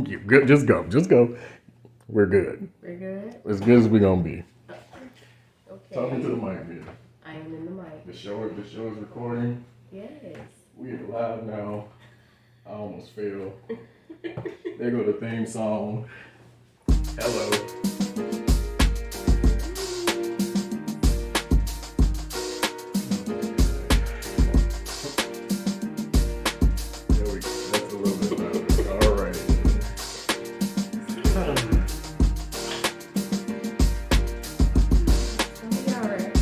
You good? Just go. Just go. We're good. We're good? As good as we're going to be. Okay. Talking to the mic, man. I am in the mic. The show is recording. Yes. We are live now. I almost fell. There go the theme song. Hello. There we go. That's a little bit louder. All right. It'll be all right.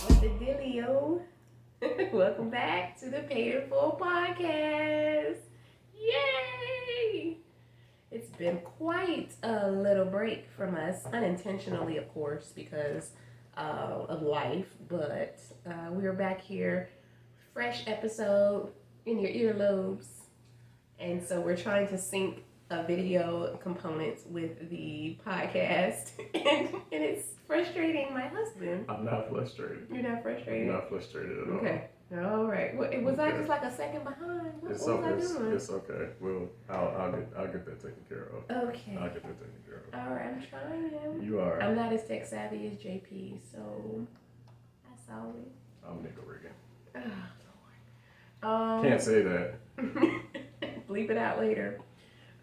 What's the dealio? Welcome back to the Paid in Full podcast. Yay! It's been quite a little break from us, unintentionally, of course, because of life, but we are back here, fresh episode in your earlobes. And so we're trying to sync a video components with the podcast, and it's frustrating my husband. I'm not frustrated. You're not frustrated? I'm not frustrated at all. Okay. All right. Was I just like a second behind? What was I doing? It's okay. Well, I'll get that taken care of. Okay. I'll get that taken care of. All right. I'm trying. You are. I'm not as tech savvy as JP, so that's all. I'm nickel rigging. Oh, Lord. Can't say that. Bleep it out later.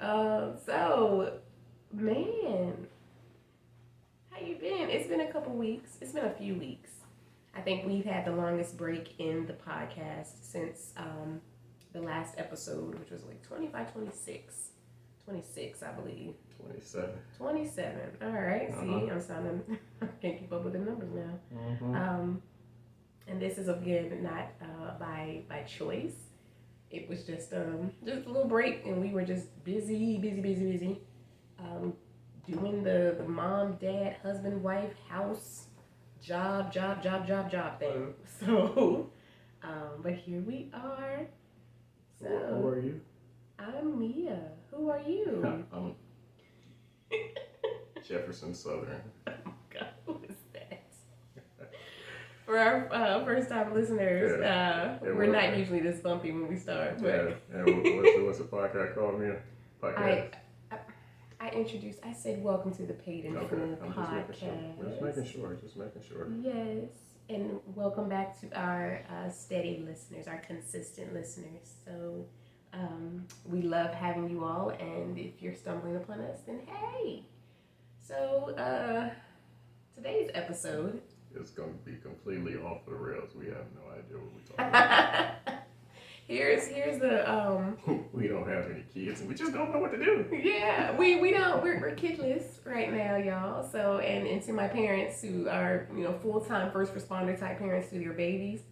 So, man, how you been? It's been a couple weeks. It's been a few weeks. I think we've had the longest break in the podcast since the last episode, which was like 26, I believe. 27. All right. See, I'm sounding, I can't keep up with the numbers now. Mm-hmm. And this is, again, not by choice. It was just a little break, and we were just busy, doing the mom, dad, husband, wife, house, job thing. So, but here we are. So, Who are you? I'm Mia. Who are you? I'm Jefferson Southern. Oh my God, who is that? For our first-time listeners, we're not usually this bumpy when we start. But Yeah. And what's the podcast called, Mia? Podcast. I said, welcome to the Paid in Full podcast. Just making sure. Yes, and welcome back to our steady listeners, our consistent listeners. So we love having you all, and if you're stumbling upon us, then hey. So today's episode It's going to be completely off the rails. We have no idea what we're talking about. here's the We don't have any kids, and we just don't know what to do. Yeah, we don't. We're kidless right now, y'all. So, and to my parents who are, full-time first responder type parents to their babies,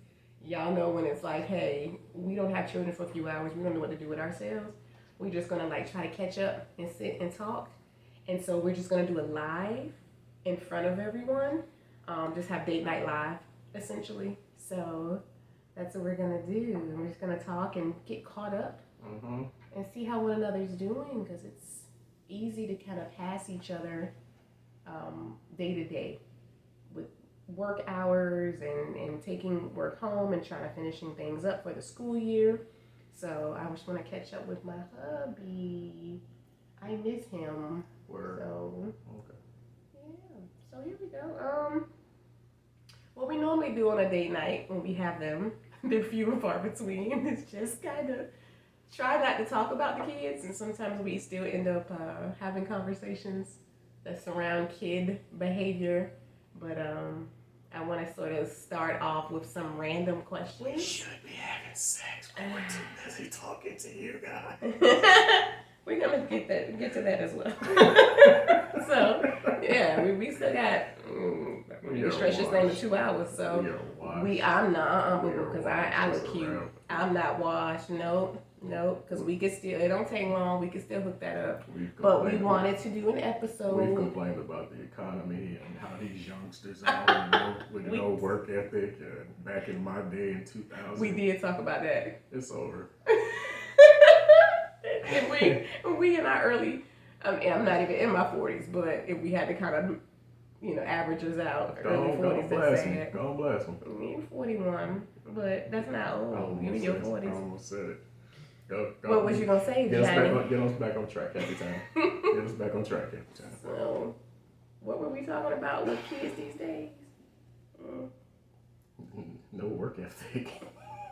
y'all know when it's like, hey, we don't have children for a few hours. We don't know what to do with ourselves. We're just going to try to catch up and sit and talk. And so we're just going to do a live in front of everyone. Just have date night live, essentially. So that's what we're going to do. We're just going to talk and get caught up. Mm-hmm. And see how one another's doing, because it's easy to kind of pass each other day to day with work hours and taking work home and trying to finishing things up for the school year. So I just want to catch up with my hubby. I miss him. Word. So Okay. yeah. So here we go. What we normally do on a date night when we have them, they're few and far between. It's just kind of try not to talk about the kids, and sometimes we still end up having conversations that surround kid behavior. But I want to sort of start off with some random questions. We should be having sex, but we're too busy talking to you guys. We're gonna get to that as well. So yeah, we still got we can stretch this thing to 2 hours. So I'm not because I look cute. I'm not washed. Nope. Nope, because we could still, it don't take long, we could still hook that up. But But we wanted to do an episode. We've complained about the economy and how these youngsters are with no work ethic. And back in my day in 2000. We did talk about that. It's over. And we in our early, I'm not even in my 40s, but if we had to kind of, average us out, early 40s, that's sad. Don't blast me. I mean, 41, but that's not old. You in your 40s. I almost said it. Go. What was you going to say, Johnny? Get us back on track every time. Get us back on track every time. So, what were we talking about with kids these days? No work ethic.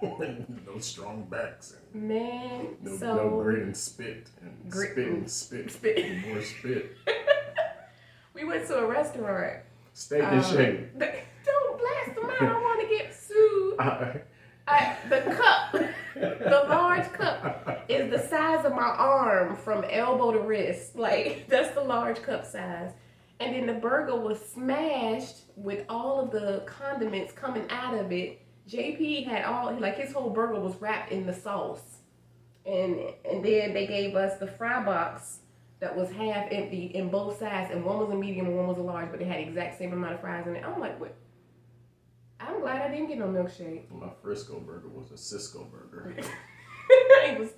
No strong backs. And no grit and spit. And spit. And more spit. We went to a restaurant. Steak and shake. Don't blast them out. I want to get sued. The cup, the large cup, is the size of my arm from elbow to wrist. Like, that's the large cup size. And then the burger was smashed with all of the condiments coming out of it. JP had his whole burger was wrapped in the sauce. And then they gave us the fry box that was half empty in both sides. And one was a medium and one was a large, but they had the exact same amount of fries in it. I'm like, what? I'm glad I didn't get no milkshake. My Frisco burger was a Cisco burger. It was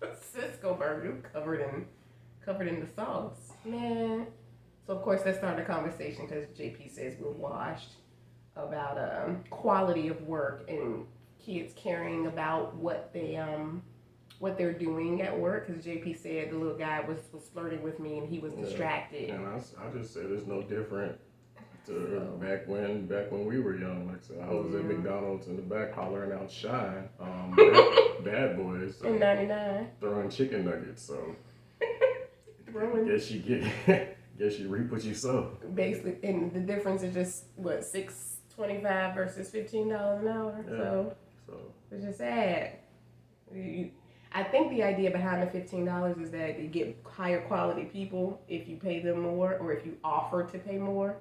a Cisco burger covered in the sauce. Man. So, of course, that started a conversation because JP says we're washed about quality of work and kids caring about what they're doing at work. Because JP said the little guy was flirting with me and he was distracted. And I just said it's no different to back when we were young. Like I said, I was at McDonald's in the back hollering out "Shine," bad boys in '99 throwing chicken nuggets. So guess you reap what you sow. Basically, and the difference is just what $6.25 versus $15 an hour. Yeah. So it's just sad. I think the idea behind the $15 is that you get higher quality people if you pay them more or if you offer to pay more.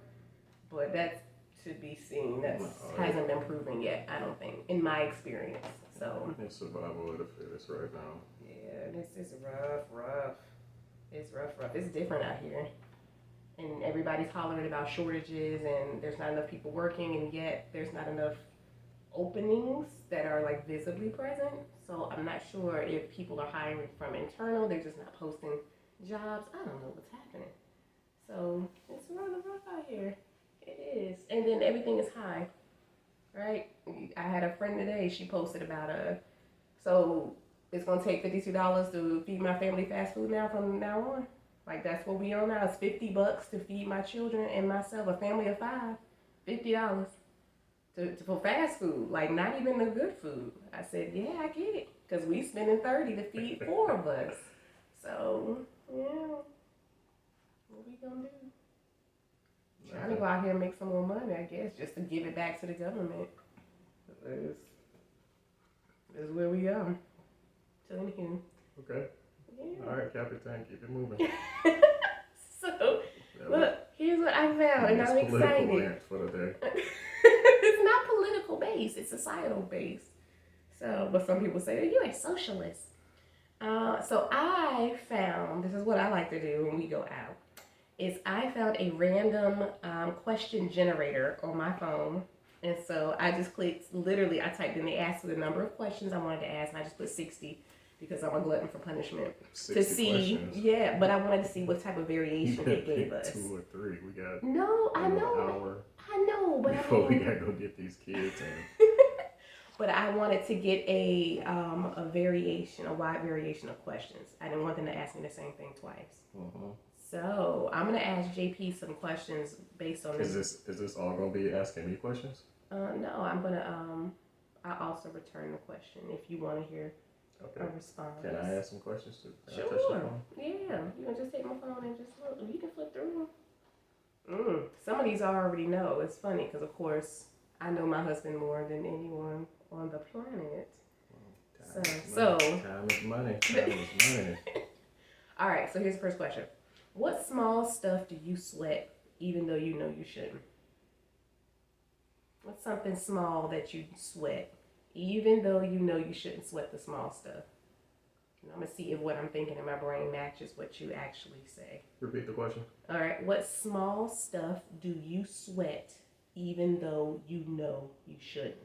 But that's to be seen. That hasn't been proven yet, I don't think, in my experience. So it's survival of the fittest right now. Yeah, this is rough. It's rough. It's different out here. And everybody's hollering about shortages and there's not enough people working and yet there's not enough openings that are like visibly present. So I'm not sure if people are hiring from internal, they're just not posting jobs. I don't know what's happening. So it's rather rough out here. It is. And then everything is high, right? I had a friend today, she posted about so it's going to take $52 to feed my family fast food now from now on. Like, that's what we on now. It's $50 to feed my children and myself, a family of 5, $50 for fast food. Like, not even the good food. I said, yeah, I get it. Because we spending $30 to feed 4 of us. So, yeah. What we going to do? Trying to go out here and make some more money, I guess, just to give it back to the government. This is where we are. So, anywho. Okay. Yeah. All right, Capitan, keep it moving. So, look, here's what I found, and I'm excited. For the day. It's not political based, it's societal based. So, but some people say, you're a socialist. So I found, this is what I like to do when we go out, is I found a random question generator on my phone. And so I just clicked, literally, I typed in, they asked for the number of questions I wanted to ask, and I just put 60. Because I'm a glutton for punishment. To see, questions. Yeah, but I wanted to see what type of variation they gave us. 2 or 3, we got. No, I know. An hour. I know, but before we gotta go get these kids in. But I wanted to get a variation, a wide variation of questions. I didn't want them to ask me the same thing twice. Mm-hmm. So I'm gonna ask JP some questions based on this. Is this all gonna be asking me questions? No, I'm gonna I also return the question if you want to hear. Okay. A response. Can I ask some questions too? Sure. Yeah. You can just take my phone and just look. You can flip through them. Some of these I already know. It's funny because, of course, I know my husband more than anyone on the planet. Time is money. Time is money. All right. So here's the first question. What small stuff do you sweat even though you know you shouldn't? What's something small that you sweat? Even though you know you shouldn't sweat the small stuff. I'm gonna see if what I'm thinking in my brain matches what you actually say. Repeat the question. All right. What small stuff do you sweat even though you know you shouldn't?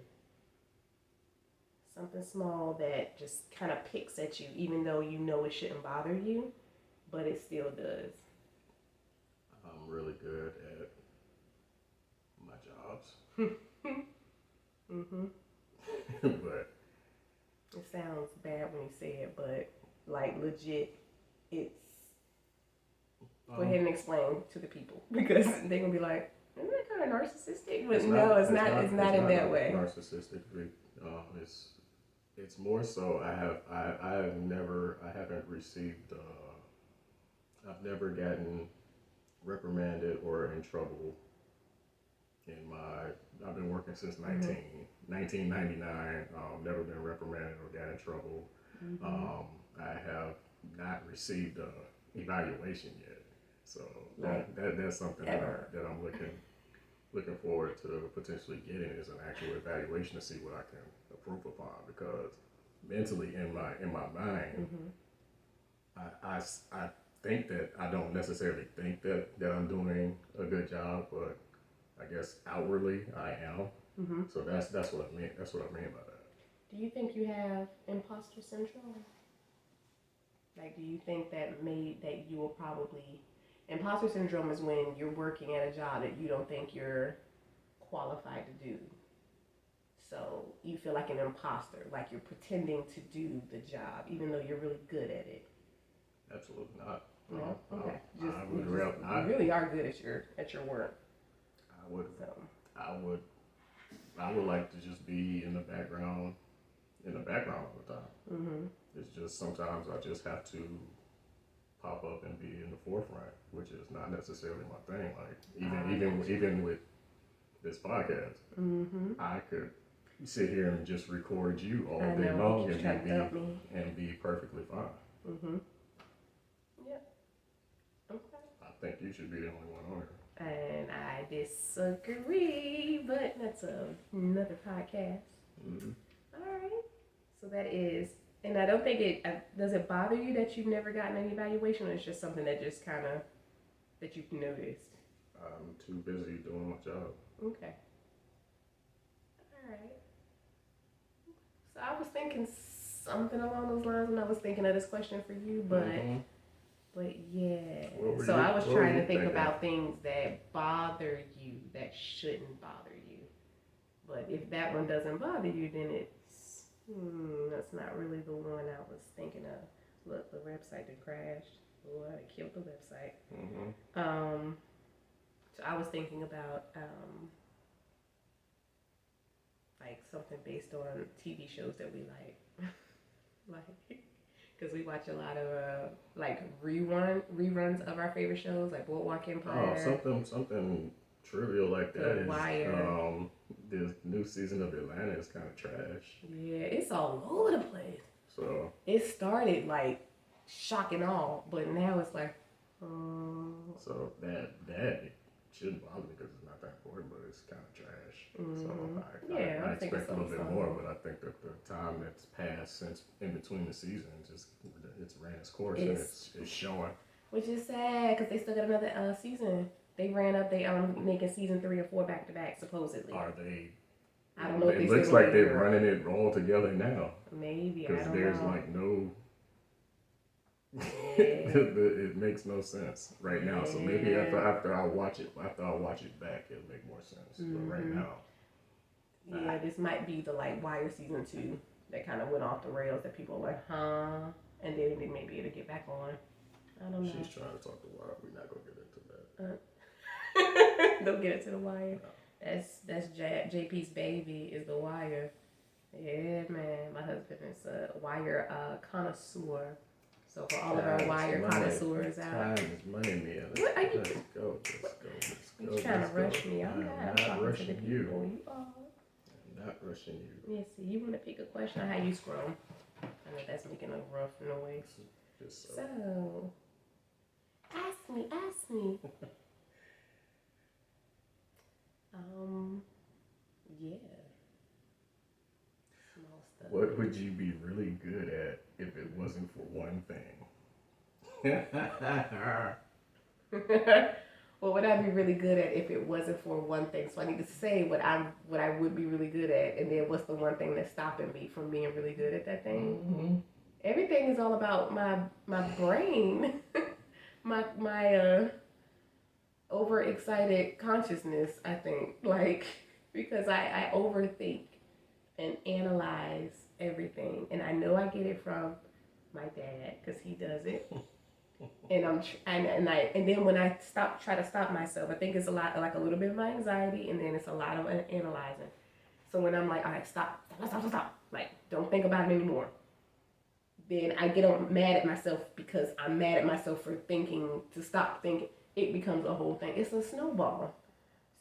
Something small that just kind of picks at you even though you know it shouldn't bother you, but it still does. I'm really good at my jobs. But it sounds bad when you say it, but like legit, it's. Go ahead and explain to the people because they're gonna be like, "Isn't that kind of narcissistic?" But no, it's not. It's not in that way. Narcissistic. It's more so. I haven't received. I've never gotten reprimanded or in trouble. I've been working since 1999. Never been reprimanded or got in trouble. I have not received a evaluation yet, so that's something that I'm looking forward to potentially getting is an actual evaluation to see what I can improve upon, because mentally in my mind, I think that I don't necessarily think that I'm doing a good job, but I guess outwardly I am. So that's what I mean. That's what I mean by that. Do you think you have imposter syndrome? Like, do you think that you will probably imposter syndrome is when you're working at a job that you don't think you're qualified to do. So you feel like an imposter, like you're pretending to do the job, even though you're really good at it. Absolutely not. No? Okay. You really are good at your work. I would like to just be in the background all the time. Mm-hmm. It's just sometimes I just have to pop up and be in the forefront, which is not necessarily my thing. Like even with this podcast, I could sit here and just record you all day long and be perfectly fine. Mm-hmm. Yep. Okay. I think you should be the only one on here. And I disagree, but that's another podcast. Mm-hmm. All right. So that is, and I don't think does it bother you that you've never gotten an evaluation, or it's just something that just kind of, that you've noticed? I'm too busy doing my job. Okay. All right. So I was thinking something along those lines when I was thinking of this question for you, but yeah. So I was trying to think about things that bother you that shouldn't bother you. But if that one doesn't bother you, then it's that's not really the one I was thinking of. Look, the website that crashed. Oh, I killed the website. Mm-hmm. So I was thinking about like something based on TV shows that we like, like because we watch a lot of like reruns of our favorite shows, like Boardwalk Empire. Oh, something trivial like that. The Wire. This new season of Atlanta is kind of trash. Yeah, it's all over the place. So it started like shock and awe, but now it's like. So that shouldn't bother me because it's not that important, but it's kind of trash. So I expect a little bit more, but I think that the time that's passed since in between the seasons, it's ran its course and it's showing. Which is sad because they still got another season. They ran up. They making season 3 or 4 back to back supposedly. Are they? I don't know. It looks like they're running it all together now. Maybe I don't know. Because there's like no. It makes no sense right now. So maybe after I watch it back, it'll make more sense. But right now. Yeah, this might be the like Wire season 2 that kind of went off the rails that people are like, huh? And then maybe it'll get back on. I don't know. She's trying to talk to Wire. We're not gonna get into that. Don't get into the Wire. No. That's JP's baby is the Wire. Yeah, man. My husband is a Wire connoisseur. So for all of our Wire connoisseurs out. Time is money, man. What are you? Let's go. You're trying to rush me. I'm not rushing you. You are. I'm not rushing you. Yeah, see, you want to pick a question on how you scroll. I know that's making a rough noise. Just so, ask me. Yeah. Small stuff. What would you be really good at if it wasn't for one thing? What would I be really good at if it wasn't for one thing? So I need to say what I would be really good at, and then what's the one thing that's stopping me from being really good at that thing? Mm-hmm. Everything is all about my brain, my overexcited consciousness. I think because I overthink and analyze everything, and I know I get it from my dad because he does it. And then when I try to stop myself, I think it's a lot like a little bit of my anxiety, and then it's a lot of analyzing. So when I'm like, all right, stop, like don't think about it anymore. Then I get mad at myself because I'm mad at myself for thinking to stop thinking. It becomes a whole thing. It's a snowball.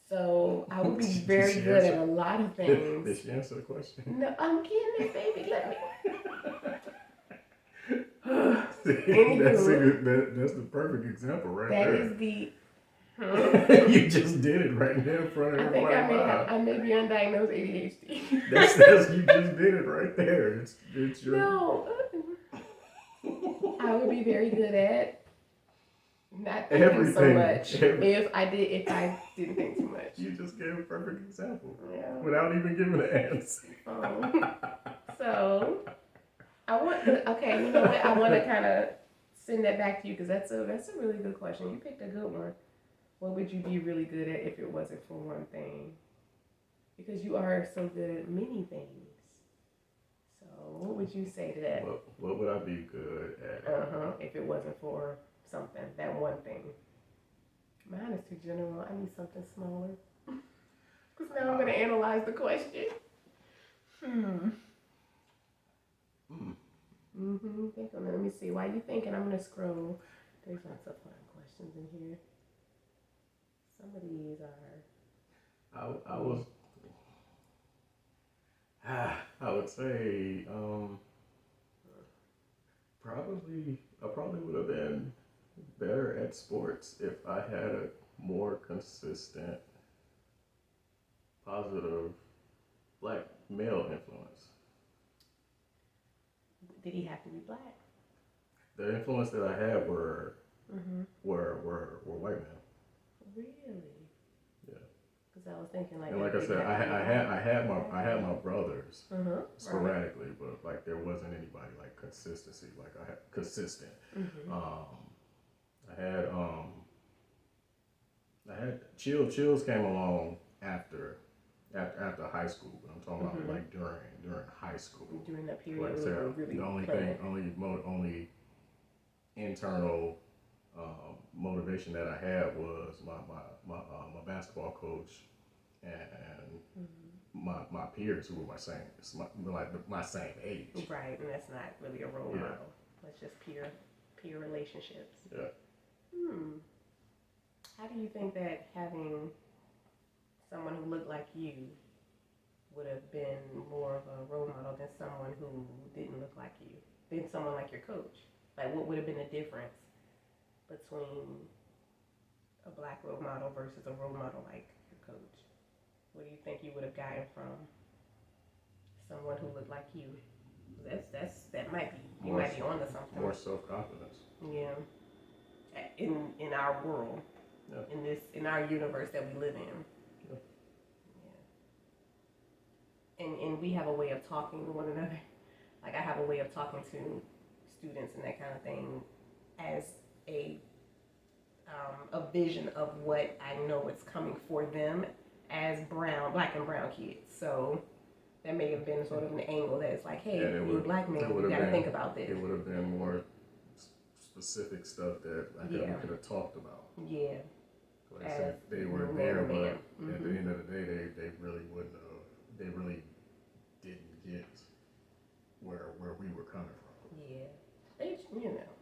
So I would be very good at a lot of things. Did she answer the question? No, I'm kidding it, baby. Let me. That's the perfect example right That there. is the. You just did it right there in front of I think everybody. I may be undiagnosed ADHD. That's you just did it right there. It's your. No. I would be very good at not thinking so much. If I didn't think too much. You just gave a perfect example. Yeah. Without even giving an answer. So I want okay, you know what? I want to kind of send that back to you because that's a really good question. You picked a good one. What would you be really good at if it wasn't for one thing? Because you are so good at many things. So what would you say to that? What would I be good at? If it wasn't for something, that one thing. Mine is too general. I need something smaller. Because now I'm going to analyze the question. Think on it. Let me see. While you thinking, I'm going to scroll. There's lots of fun questions in here. Some of these are. I would say I probably would have been better at sports if I had a more consistent, positive black male influence. Did he have to be black? The influence that I had were white men. Really? Yeah. Because I was thinking and like I said, I had my brothers sporadically, but like there wasn't anybody like consistency. Like I had consistent. I had chills came along after high school, but I'm talking about like during high school. During that period, like I said, really the only internal motivation that I had was my basketball coach and my peers who were my same age. Right, and that's not really a role model. That's just peer relationships. Yeah. How do you think that having someone who looked like you would have been more of a role model than someone who didn't look like you, than someone like your coach? Like, what would have been the difference between a black role model versus a role model like your coach? What do you think you would have gotten from someone who looked like you? That might be, you might be onto something. More self-confidence. Yeah. In our world. Yeah. In our universe that we live in. Yeah. And we have a way of talking to one another. Like I have a way of talking to students and that kind of thing as a vision of what I know is coming for them as black and brown kids. So that may have been sort of an angle that it's like, hey, you're a black man, you got to think about this. It would have been more specific stuff that we could have talked about. Yeah. Like I said, they were there, but at the end of the day, they really wouldn't have. They really didn't get where we were coming from. Yeah. They, I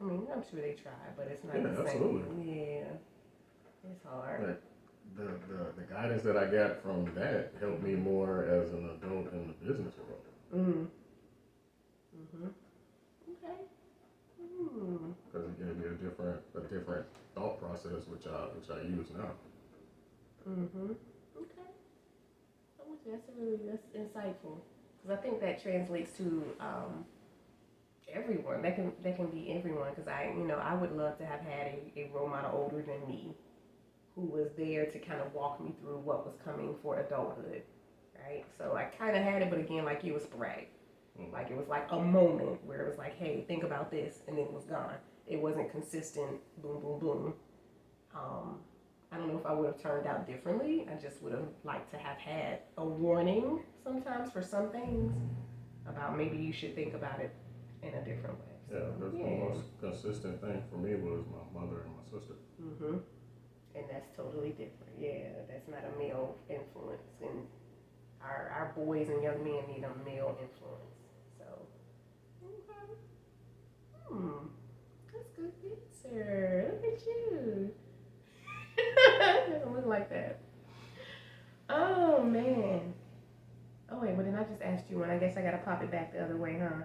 mean, I'm sure they tried, but it's not the same. Absolutely. Yeah. It's hard. Like the guidance that I got from that helped me more as an adult in the business world. Okay. Because it gave me a different thought process, which I use now. Okay. That's insightful. Because I think that translates to everyone. That can be everyone. Because I would love to have had a role model older than me who was there to kind of walk me through what was coming for adulthood, right? So I kind of had it, but again, like you, was sporadic. Like it was like a moment where it was like, hey, think about this, and then it was gone. It wasn't consistent, boom, boom, boom. I don't know if I would have turned out differently. I just would have liked to have had a warning sometimes for some things about maybe you should think about it in a different way. Yeah, because the most consistent thing for me was my mother and my sister. Mm-hmm. And that's totally different. Yeah, that's not a male influence. And our boys and young men need a male influence. So, that's a good answer. Look at you. It doesn't look like that. Oh, man. Oh, wait, well, then I just asked you one. I guess I got to pop it back the other way, huh?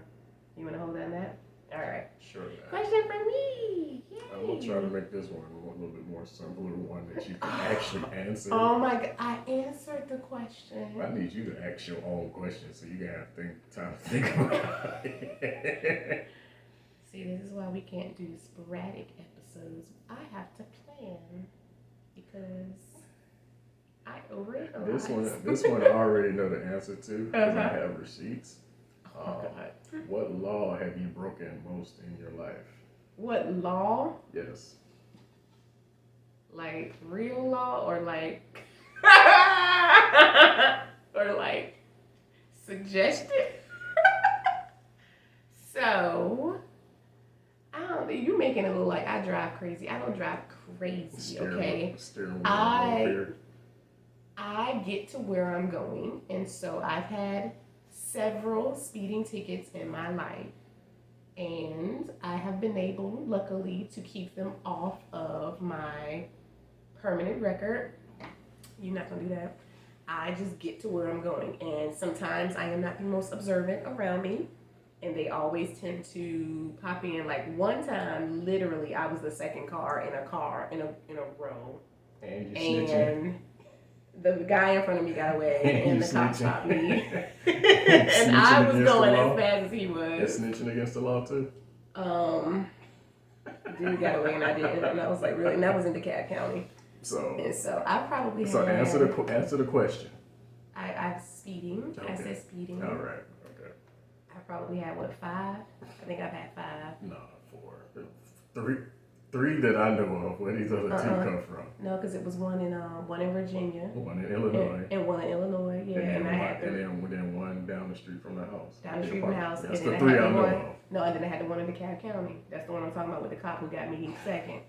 You want to hold on that? All right. Sure. Question for me. Yay. I'm going to try to make this one a little bit more simpler, one that you can actually answer. Oh, my God. I answered the question. I need you to ask your own question so you can have time to think about it. See, this is why we can't do sporadic episodes. I have to plan because I overanalyze. This one I already know the answer to because I have receipts. Oh, God. What law have you broken most in your life? What law? Yes. Like real law or like or like suggested? So I don't know. You making it look like I drive crazy. I don't drive crazy, okay? I get to where I'm going, and so I've had several speeding tickets in my life, and I have been able, luckily, to keep them off of my permanent record. You're not gonna do that. I just get to where I'm going, and sometimes I am not the most observant around me, and they always tend to pop in. Like one time, literally, I was the second car in a row, and the guy in front of me got away, and the cop stopped me, and I was going as fast as he was. That's snitching against the law too. Dude got away and I didn't, and I was like, really? And that was in DeKalb County. So I probably had. So answer the question. I'm speeding. Okay. I said speeding. All right. Okay. I probably had 5? I think I've had 5. No, 4. Three that I know of. Where these other 2 come from? No, because it was one in Virginia, one in Illinois, and one in Illinois. Yeah, and then one down the street from the house. Down the street from the house. That's the 3 I know of. No, and then I had the one in DeKalb County. That's the one I'm talking about with the cop who got me second.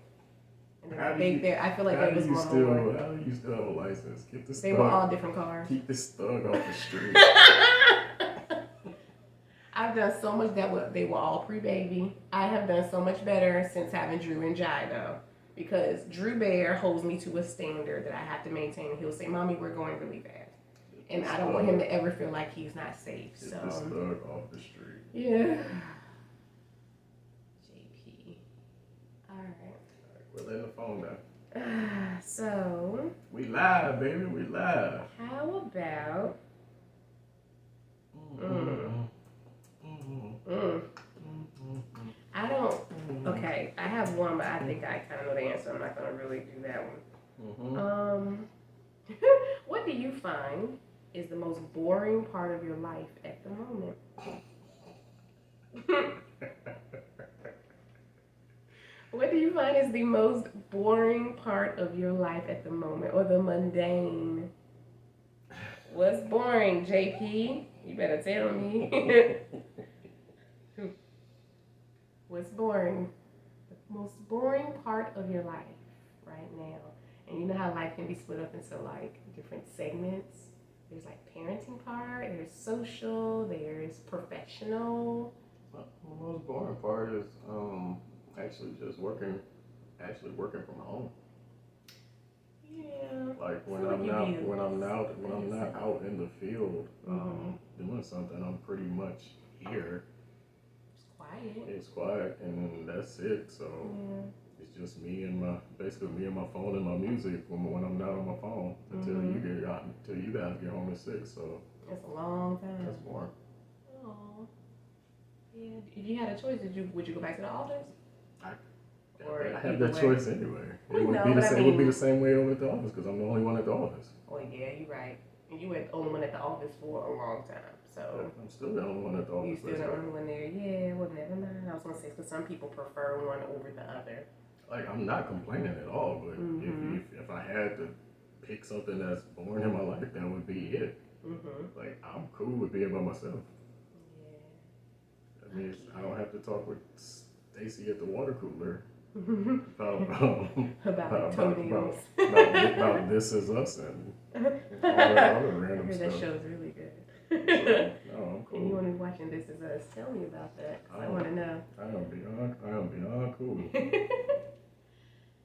And then I feel like there was one more. How do you still have a license? They were all different cars. Keep this thug off the street. I've done so much they were all pre-baby. I have done so much better since having Drew and Jai though, because Drew Bear holds me to a standard that I have to maintain. He'll say, "Mommy, we're going really fast," and I don't want him to ever feel like he's not safe. Get this thug off the street. Yeah. JP. All right. We're letting the phone down. So. We live, baby. We live. How about? I don't. Okay, I have one, but I think I kind of know the answer. I'm not gonna really do that one. What do you find is the most boring part of your life at the moment? What do you find is the most boring part of your life at the moment, or the mundane? What's boring, JP? You better tell me. What's boring? The most boring part of your life right now. And you know how life can be split up into like different segments. There's like parenting part, there's social, there's professional. Well, the most boring part is actually just working from home. Yeah. Like when I'm not out in the field doing something, I'm pretty much here. It's quiet and that's it. So it's just basically me and my phone and my music when I'm not on my phone until you you guys get home at 6, so That's a long time. that's more. Oh. Yeah. If you had a choice, would you go back to the office? I have that choice anyway. It would be the same way over at the office because I'm the only one at the office. Oh yeah, you're right. And you were the only one at the office for a long time, so. I'm still the only one at the office. You still the only one there? Yeah. Well, never mind. I was gonna say because some people prefer one over the other. Like I'm not complaining at all, but if I had to pick something that's boring in my life, that would be it. Like I'm cool with being by myself. Yeah. That means I don't have to talk with Stacy at the water cooler. about This Is Us and all that other random stuff. That show's really good. So, no, I'm cool. And you want to be watching This Is Us? Tell me about that. I want to know. I am beyond cool.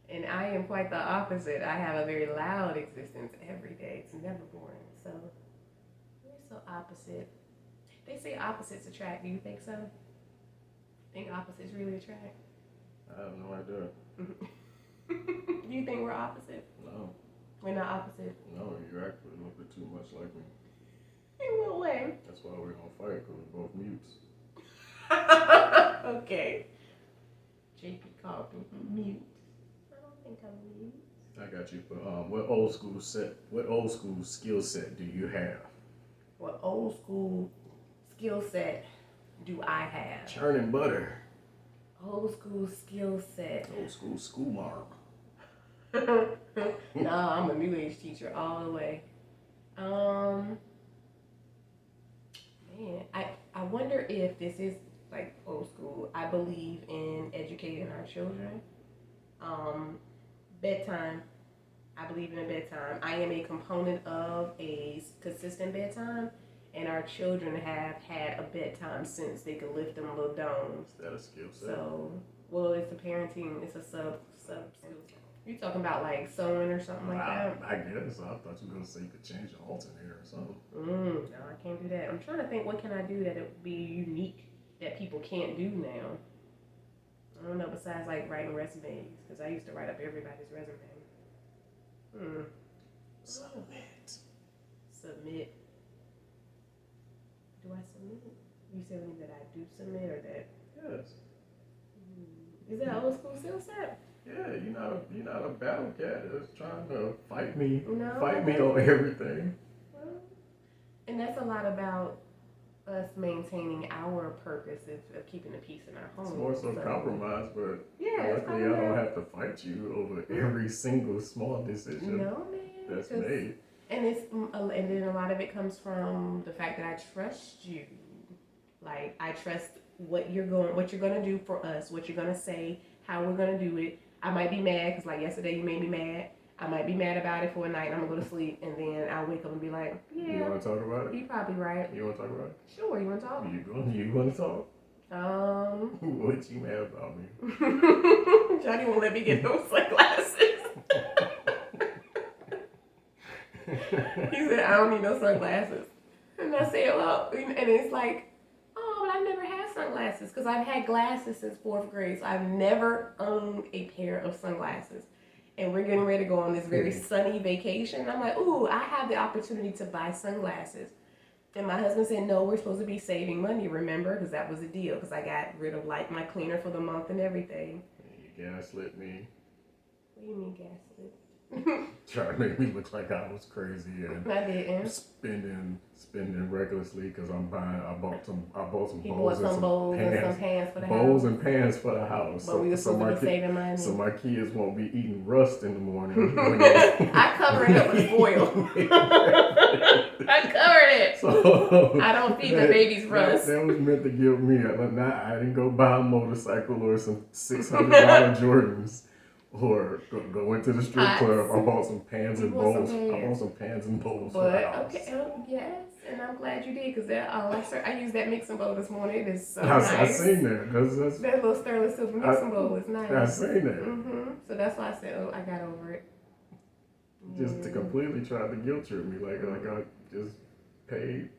And I am quite the opposite. I have a very loud existence every day. It's never boring. So we're so opposite. They say opposites attract. Do you think so? Think opposites really attract? I have no idea. Do you think we're opposite? No. We're not opposite? No, you actually a little bit too much like me. In what way? That's why we're going to fight, because we're both mutes. Okay. JP called me mute. I don't think I'm mute. I got you. But what old school skill set do you have? What old school skill set do I have? Churning butter. Old school skill set. Old school school mom. No, I'm a new age teacher all the way. Man, I wonder if this is like old school. I believe in educating our children. Bedtime. I believe in a bedtime. I am a component of a consistent bedtime, and our children have had a bedtime since they could lift them little domes. Is that a skill set? So, well, it's a parenting. It's a sub skill. You talking about like sewing or something like that? I guess. I thought you were gonna say you could change the alternator or something. No, I can't do that. I'm trying to think what can I do that it would be unique that people can't do now. I don't know, besides like writing resumes, because I used to write up everybody's resume. Submit. Do I submit? You saying that I do submit or that? Yes. Is that an old school skill set? Yeah, you're not a battle cat that's trying to fight me No, on everything. Well, and that's a lot about us maintaining our purpose of keeping the peace in our home. It's more so compromise, but yeah, luckily I don't have to fight you over every single small decision that's made. And and then a lot of it comes from the fact that I trust you. Like I trust what you're gonna do for us, what you're gonna say, how we're gonna do it. I might be mad because like yesterday you made me mad. I might be mad about it for a night. I'm gonna go to sleep and then I'll wake up and be like, yeah. You want to talk about it? You're probably right. You want to talk about it? Sure. You want to talk? You want to talk? What you mad about me? Johnny won't let me get those sunglasses. He said, I don't need no sunglasses. And I said, well, and it's like, oh, but I've never had sunglasses because I've had glasses since 4th grade. So I've never owned a pair of sunglasses. And we're getting ready to go on this very sunny vacation. I'm like, ooh, I have the opportunity to buy sunglasses. And my husband said, no, we're supposed to be saving money, remember? Because that was the deal. Because I got rid of like my cleaner for the month and everything. You gaslit me. What do you mean gaslit? Trying to make me look like I was crazy and I didn't. spending recklessly because I bought some He bowls bought some bowls and some pans for the house. Bowls and pans for the house. But we were supposed to be saving money. So my kids won't be eating rust in the morning. I covered it up with foil. I covered it. So I don't feed the babies rust. That was meant to give me I didn't go buy a motorcycle or some $600 Jordans. Or go into the strip club. I bought some pans and bowls. I bought some pans and bowls for the house. Okay, yes, and I'm glad you did because I used that mixing bowl this morning. It is so nice. I seen that. That's that little stainless steel mixing bowl is nice. I seen that. So that's why I said, oh, I got over it. Just to completely try to guilt trip me, like I just paid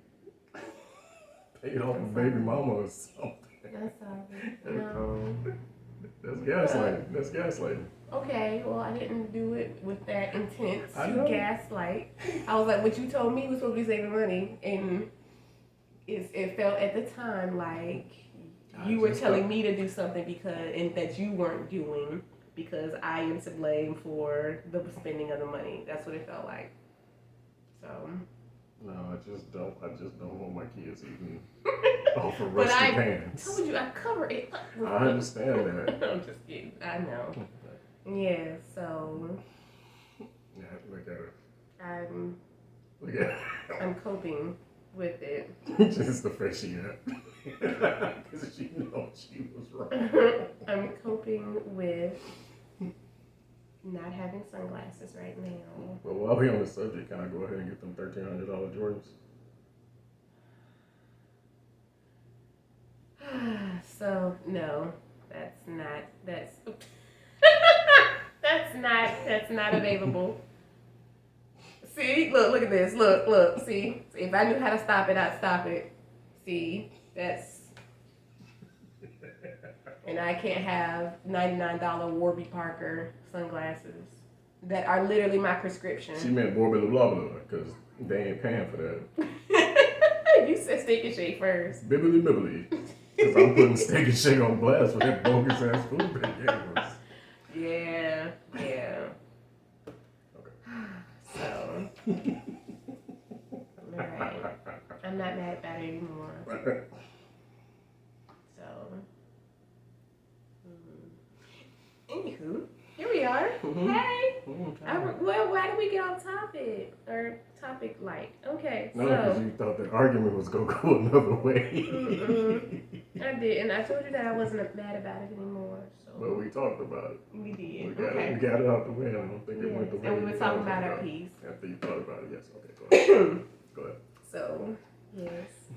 off a baby mama or something. That's sorry. No. That's gaslighting. Okay, well, I didn't do it with that intent I to know. gaslight. I was like, what you told me was supposed to be saving money, and it felt at the time like you were telling me to do something because and that you weren't doing because I am to blame for the spending of the money. That's what it felt like. So. No, I just don't want my kids eating off of But rusty I pans. told you I cover it. I understand that. I'm just kidding. I know. Yeah. So. Yeah, look at her. I'm. Look at her. I'm coping with it. Just the face she had. Because she knows she was wrong. I'm coping with not having sunglasses right now. But while we on the subject, can I go ahead and get them $1,300 Jordans? So no, that's that's not available. See, look at this. Look. See, if I knew how to stop it, I'd stop it. See, that's. And I can't have $99 Warby Parker sunglasses that are literally my prescription. She meant blah blah blah blah because they ain't paying for that. You said Steak and Shake first. Bibbly bibbly. Because I'm putting Steak and Shake on blast with that bogus ass food they gave us. Yeah. Okay. So. Alright. I'm not mad about it anymore. So. Anywho, here we are. Mm-hmm. Hey. Mm-hmm. Well, why did we get off topic? Or topic like? Okay, No, because you thought the argument was going to go another way. I did, and I told you that I wasn't mad about it anymore. So. But we talked about it. We did. We got it out the way. I don't think it went the way. And we were talking about our piece. After you thought about it, yes. Okay, go ahead. Go ahead. So, yes.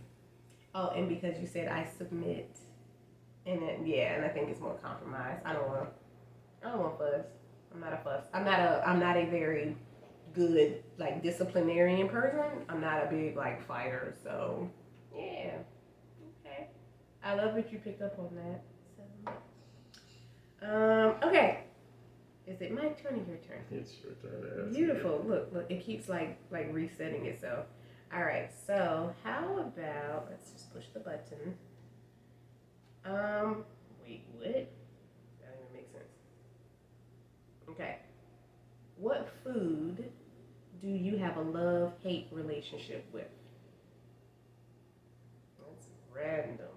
Oh, and because you said I submit, and then, and I think it's more compromise. I don't want fuss. I'm not a fuss. I'm not a very good like disciplinarian person. I'm not a big like fighter. So, yeah. Okay. I love that you picked up on that. So, okay. Is it my turn or your turn? It's your turn to ask. Beautiful. Look, it keeps like resetting itself. All right. So how about let's just push the button. Wait, what? That doesn't even make sense. Okay. What food do you have a love-hate relationship with? That's random.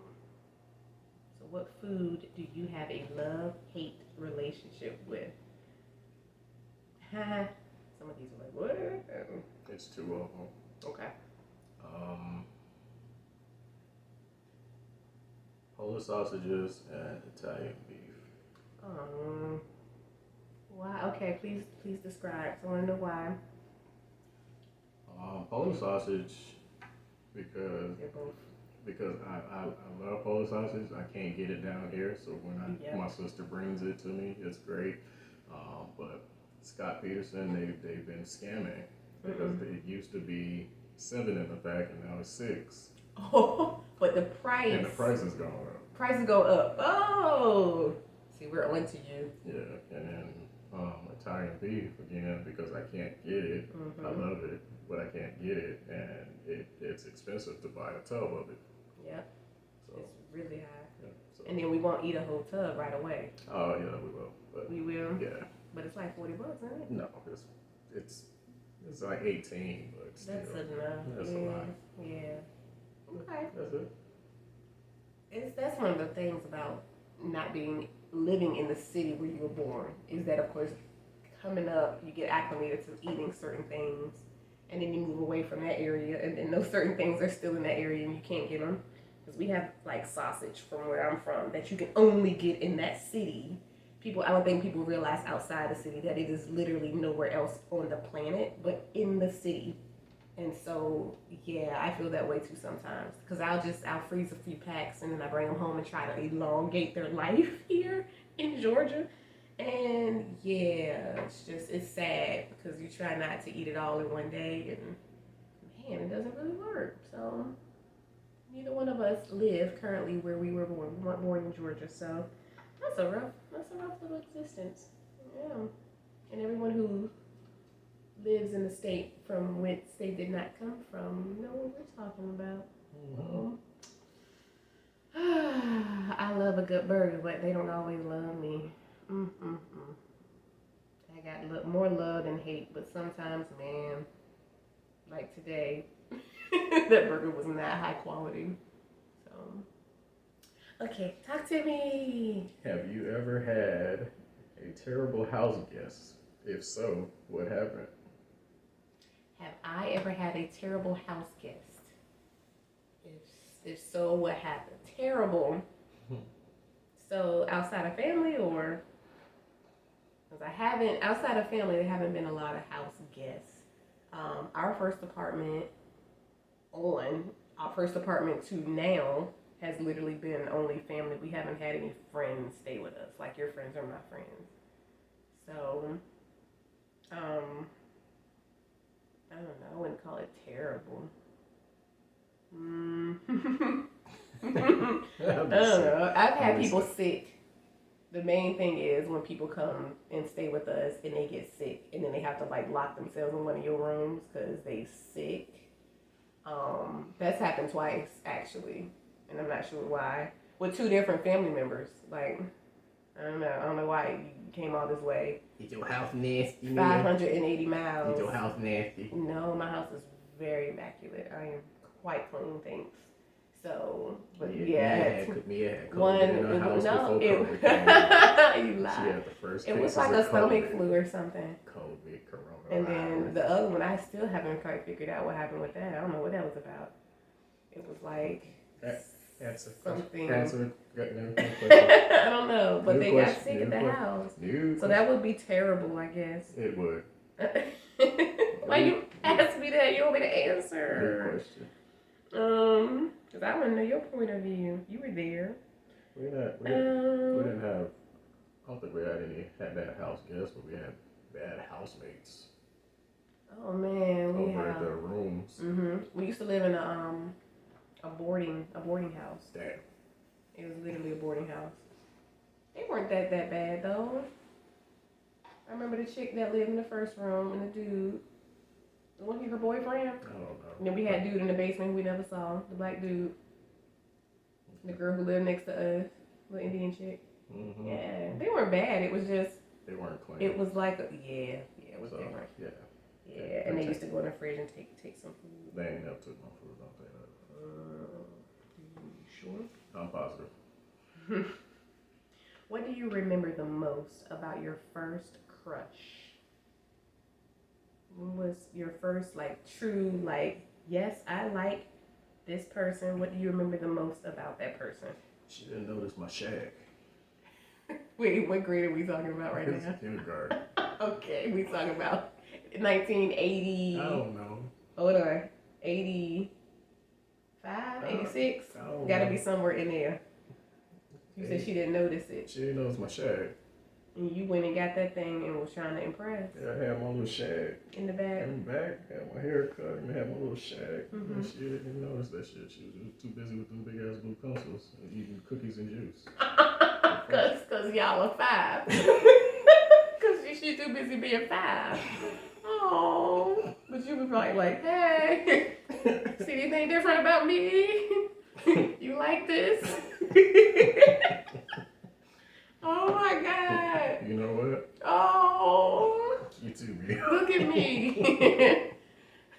So what food do you have a love-hate relationship with? Some of these are like, what? It's two of them. Okay. Polish sausages and Italian beef. Why? Okay, please describe. I want to know why. Polish sausage because They're both. Because I love Polish sausage. I can't get it down here, so when my sister brings it to me, it's great. But Scott Peterson, they've been scamming because it used to be 7 in the pack and now it's 6. Oh, but the price. And the price is going up. Prices go up. Oh, see, we're on to you. Yeah, and then Italian beef again because I can't get it. I love it, but I can't get it, and it's expensive to buy a tub of it. Yep. So it's really high. yeah, so. And then we won't eat a whole tub right away. Oh yeah, we will. But we will. Yeah. But it's like $40, isn't it? No, it's like 18, but still. That's enough. That's a lot. Yeah. Okay. That's it. That's one of the things about not living in the city where you were born is that, of course, coming up, you get acclimated to eating certain things, and then you move away from that area, and then those certain things are still in that area, and you can't get them. Because we have, like, sausage from where I'm from that you can only get in that city. I don't think people realize outside the city that it is literally nowhere else on the planet but in the city. And so, yeah, I feel that way too sometimes. Because I'll freeze a few packs and then I bring them home and try to elongate their life here in Georgia. And yeah, it's sad because you try not to eat it all in one day and man, it doesn't really work. So neither one of us live currently where we were born. We weren't born in Georgia, so that's a rough little existence. Yeah. And everyone who lives in the state from which they did not come from, you know what we're talking about. I love a good burger, but they don't always love me. I got more love than hate, but sometimes, man, like today, that burger was not high quality. So, okay, talk to me. Have you ever had a terrible house guest? If so, what happened? Have I ever had a terrible house guest? If so, what happened? Terrible. So outside of family, or because I haven't outside of family, there haven't been a lot of house guests. Our first apartment to now has literally been only family. We haven't had any friends stay with us. Like your friends are my friends. So, I don't know. I wouldn't call it terrible. I don't know. I've had people sick. The main thing is when people come and stay with us and they get sick and then they have to like lock themselves in one of your rooms because they sick. That's happened twice actually, and I'm not sure why. With two different family members. Like, I don't know why you came all this way. Is your house nasty? 580 miles. Is your house nasty? No, my house is very immaculate. I am quite clean, thanks. So, but yeah, one in her house before COVID came. You lied. She had the first it was like a stomach flu or something. COVID, corona. And then the other one, I still haven't quite figured out what happened with that. I don't know what that was about. It was like something. Answer. I don't know, but they got sick at the house. So that would be terrible, I guess. It would. Why you ask me that? You want me to answer? Good question. Because I want to know your point of view. You were there. We didn't have. I don't think we had bad house guests, but we had bad housemates. Oh man, we over have at the rooms. We used to live in a boarding house. Damn. It was literally a boarding house. They weren't that bad though. I remember the chick that lived in the first room and the dude. Wasn't he her boyfriend? I don't know. And then we had dude in the basement who we never saw. The black dude. The girl who lived next to us. The Indian chick. Yeah. They weren't bad. It was just. They weren't clean. It was like, it was different. Yeah. Yeah, and they used to go in the fridge and take some food. They ain't never took my food, don't say that. You sure? I'm positive. What do you remember the most about your first crush? When was your first, like, true, like, yes, I like this person. What do you remember the most about that person? She didn't notice my shag. Wait, what grade are we talking about right now? Kindergarten. Okay, we talking about 1980. I don't know. Hold on. 85, 86? Gotta be somewhere in there. You said she didn't notice it. She didn't notice my shag. And you went and got that thing and was trying to impress. Yeah, I had my little shag. In the back? In the back. Had my hair cut and had my little shag. And she didn't notice that shit. She was too busy with them big ass blue pencils and eating cookies and juice. Cause y'all are 5. Cause she's too busy being 5. Oh, but you was like, hey, see anything different about me? You like this? Oh my God. You know what? Oh. You too, man. Look at me.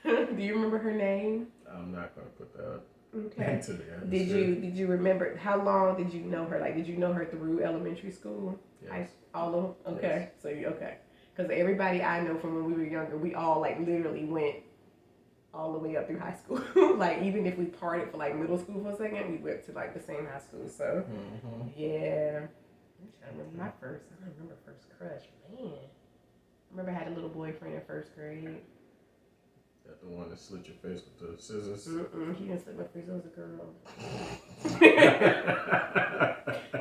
Do you remember her name? I'm not gonna put that into the atmosphere. Did you remember how long did you know her? Like, did you know her through elementary school? Yes. All of them? Okay. Yes. So okay. Because everybody I know from when we were younger, we all like literally went all the way up through high school. Like, even if we parted for like middle school for a second, we went to like the same high school. So yeah. I'm trying to remember I don't remember first crush, man. I remember I had a little boyfriend in first grade. That the one that slit your face with the scissors? He didn't slit my face, it was a girl.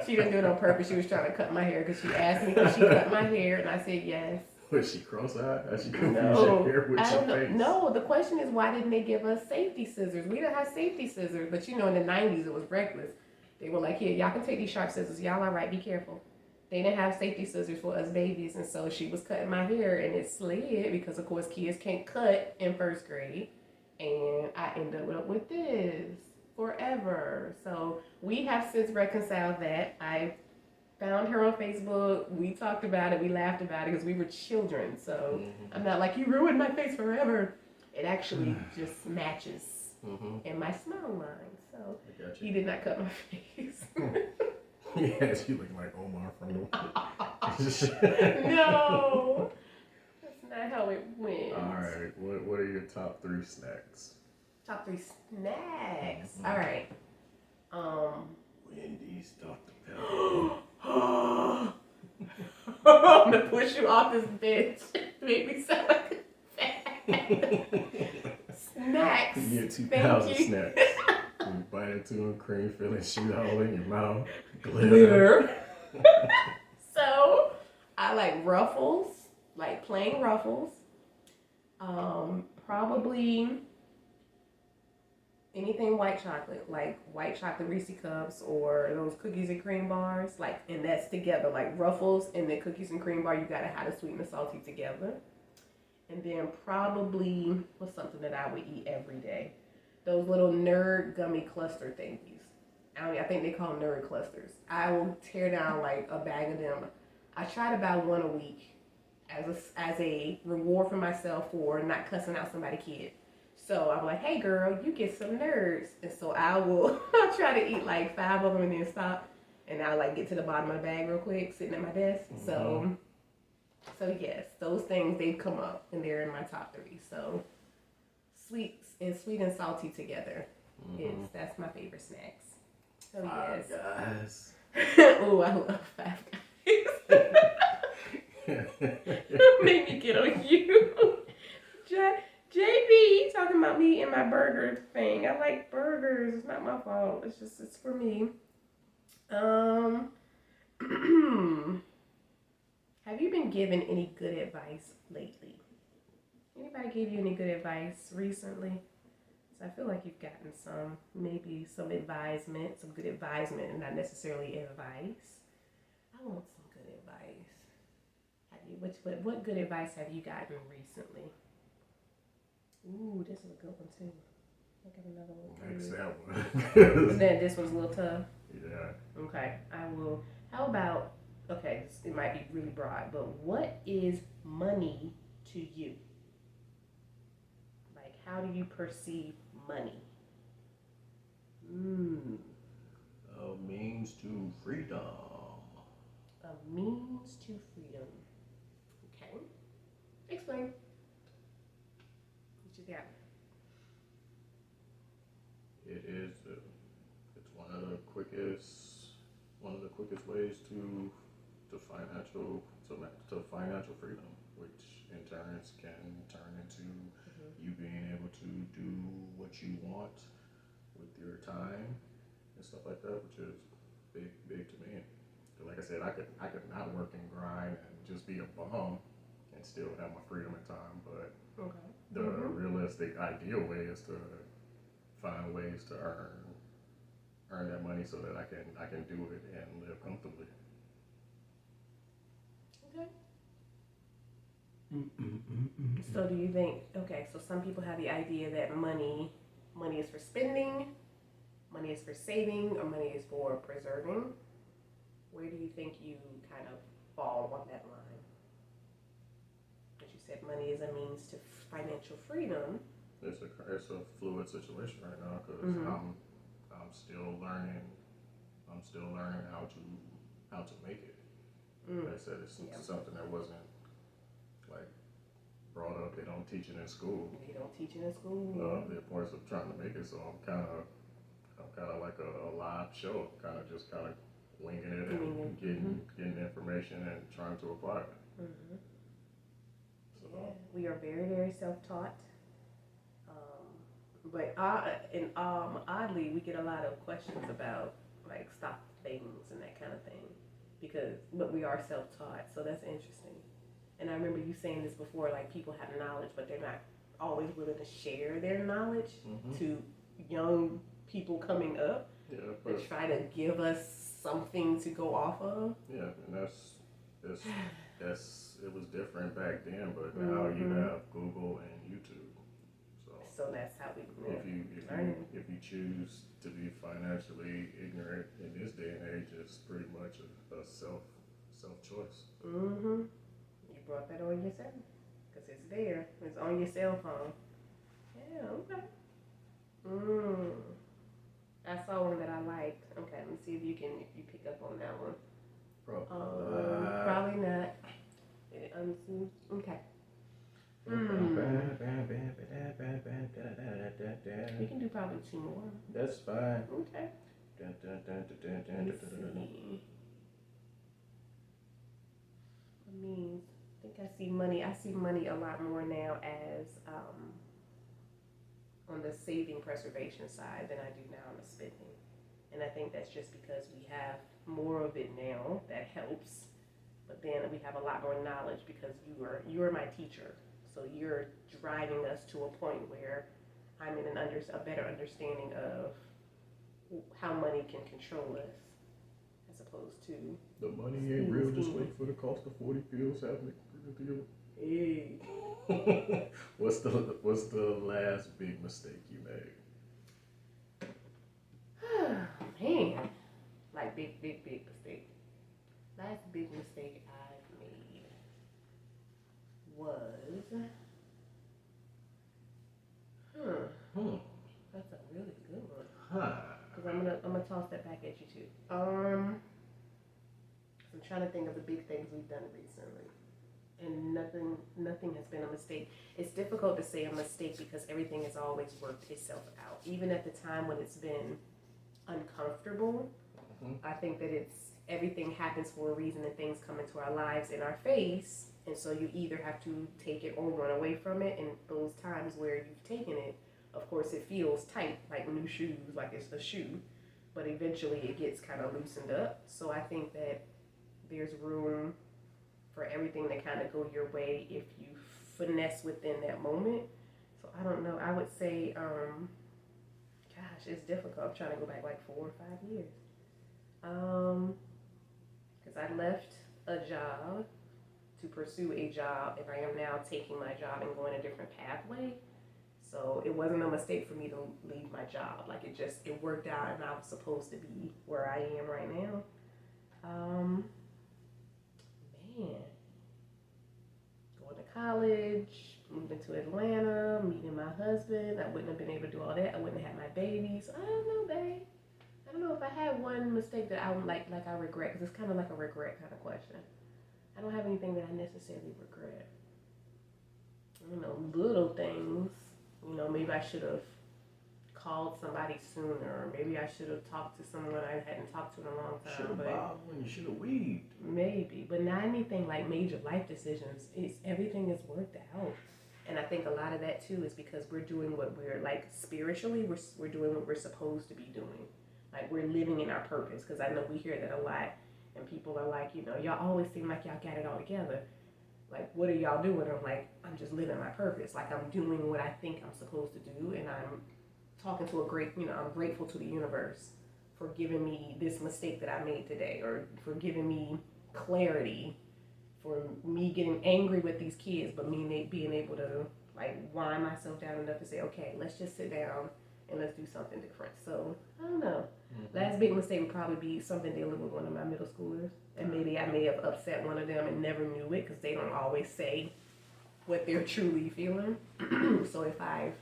She didn't do it on purpose, she was trying to cut my hair because she asked me could she cut my hair and I said yes. Was she cross-eyed? She confused your hair with your face? No, the question is why didn't they give us safety scissors? We didn't have safety scissors, but you know in the 90s it was reckless. They were like, here, y'all can take these sharp scissors. Y'all all right, be careful. they didn't have safety scissors for us babies, and so she was cutting my hair, and it slid because, of course, kids can't cut in first grade, and I ended up with this forever. So we have since reconciled that. I found her on Facebook. We talked about it. We laughed about it because we were children. So I'm not like, you ruined my face forever. It actually just matches in my smile line. So he did not cut my face. Yes, you look like Omar from the. No, that's not how it went. All right, what are your top 3 snacks? Top 3 snacks. All right. Wendy's Dr. Pepper. I'm gonna push you off this bench. Make me sound like a fat. Snacks. You get 2,000 snacks. You bite into them, cream filling, shoot all in your mouth. Glitter. So, I like Ruffles, like plain Ruffles. Probably anything white chocolate, like white chocolate Reese Cups or those cookies and cream bars, like, and that's together, like Ruffles and then cookies and cream bar. You gotta have the sweet and the salty together. And then probably what's something that I would eat every day? Those little nerd gummy cluster thingies. I think they call them nerd clusters. I will tear down like a bag of them. I try to buy one a week as a reward for myself for not cussing out somebody's kid. So I'm like, hey girl, you get some nerds. And so I'll try to eat like 5 of them and then stop. And I'll like get to the bottom of the bag real quick, sitting at my desk. So yes, those things, they've come up and they're in my top 3. So sweet and salty together that's my favorite snacks. So yes. Five Guys. Oh, I love Five Guys. Make me get on you. JB talking about me and my burger thing. I like burgers. It's not my fault. It's for me. Have you been given any good advice lately? Anybody gave you any good advice recently? So I feel like you've gotten maybe some advisement, some good advisement, and not necessarily advice. I want some good advice. What good advice have you gotten recently? Ooh, this is a good one too. I got another one. Next that one. Then this one's a little tough. Yeah. Okay, I will. How about? Okay, it might be really broad, but what is money to you? Like, how do you perceive money? A means to freedom. A means to freedom. Okay. Explain. What you got? It's one of the quickest ways to financial freedom, which in turns can turn into you being able to do what you want with your time and stuff like that, which is big to me. Like I said, I could not work and grind and just be a bum and still have my freedom and time, but the realistic ideal way is to find ways to earn that money so that I can do it and live comfortably. Okay. So do you think, so some people have the idea that money is for spending, money is for saving, or money is for preserving? Where do you think you kind of fall on that line? As you said, money is a means to financial freedom. It's a fluid situation right now because I'm still learning. I'm still learning how to make it. Like I said, it's something that wasn't like brought up. They don't teach it in school. They don't teach it in school. The importance of trying to make it. So I'm kind of like a live show. Kind of winging it and getting information and trying to apply it. So we are very, very self-taught. But oddly, we get a lot of questions about like stock things and that kind of thing but we are self-taught, so that's interesting. And I remember you saying this before, like people have knowledge, but they're not always willing to share their knowledge to young people coming up. Yeah, and try to give us something to go off of. Yeah, and that's it was different back then, but now you have Google and YouTube. So So that's how we if you choose to be financially ignorant in this day and age, it's pretty much a self choice. You brought that on yourself because it's there. It's on your cell phone. Yeah. Okay. I saw one that I liked. Okay, let me see if you pick up on that one. Probably not. Okay. We can do probably 2 more. That's fine. Okay. I think I see money. I see money a lot more now as on the saving preservation side than I do now on the spending. And I think that's just because we have more of it now that helps. But then we have a lot more knowledge because you're my teacher. So you're driving us to a point where I'm in a better understanding of how money can control us as opposed to the money ain't real. Just wait for the cost of 40 pills happening to you. Hey. What's the last big mistake you made? Man, like big mistake. Last big mistake I made was, that's a really good one. Because I'm gonna toss that back at you too. I'm trying to think of the big things we've done recently, and nothing has been a mistake. It's difficult to say a mistake because everything has always worked itself out, even at the time when it's been uncomfortable. I think that everything happens for a reason and things come into our lives in our face, and so you either have to take it or run away from it. And those times where you've taken it, of course it feels tight, like new shoes, like it's a shoe, but eventually it gets kind of loosened up. So I think that there's room for everything to kind of go your way if you finesse within that moment. So I don't know, I would say gosh, it's difficult. I'm trying to go back like 4 or 5 years. Because I left a job to pursue a job, and I am now taking my job and going a different pathway. So it wasn't a mistake for me to leave my job. Like it worked out, and I was supposed to be where I am right now. Going to college, moving to Atlanta, meeting my husband. I wouldn't have been able to do all that. I wouldn't have had my babies. I don't know, babe. I don't know if I had one mistake that I would like I regret, because it's kind of like a regret kind of question. I don't have anything that I necessarily regret. You know, little things. You know, maybe I should have called somebody sooner, or maybe I should have talked to someone I hadn't talked to in a long time. Should have bowed when you should have weaved. Maybe, but not anything like major life decisions. Everything is worked out. And I think a lot of that too is because we're doing what we're like spiritually, we're doing what we're supposed to be doing. Like we're living in our purpose, because I know we hear that a lot, and people are like, you know, y'all always seem like y'all got it all together. Like, what are y'all doing? I'm like, I'm just living my purpose. Like, I'm doing what I think I'm supposed to do, and I'm talking to I'm grateful to the universe for giving me this mistake that I made today, or for giving me clarity, for me getting angry with these kids, but me being able to, like, wind myself down enough to say, okay, let's just sit down and let's do something different. So, I don't know. Last big mistake would probably be something dealing with one of my middle schoolers. And maybe I may have upset one of them and never knew it, because they don't always say what they're truly feeling. So if I've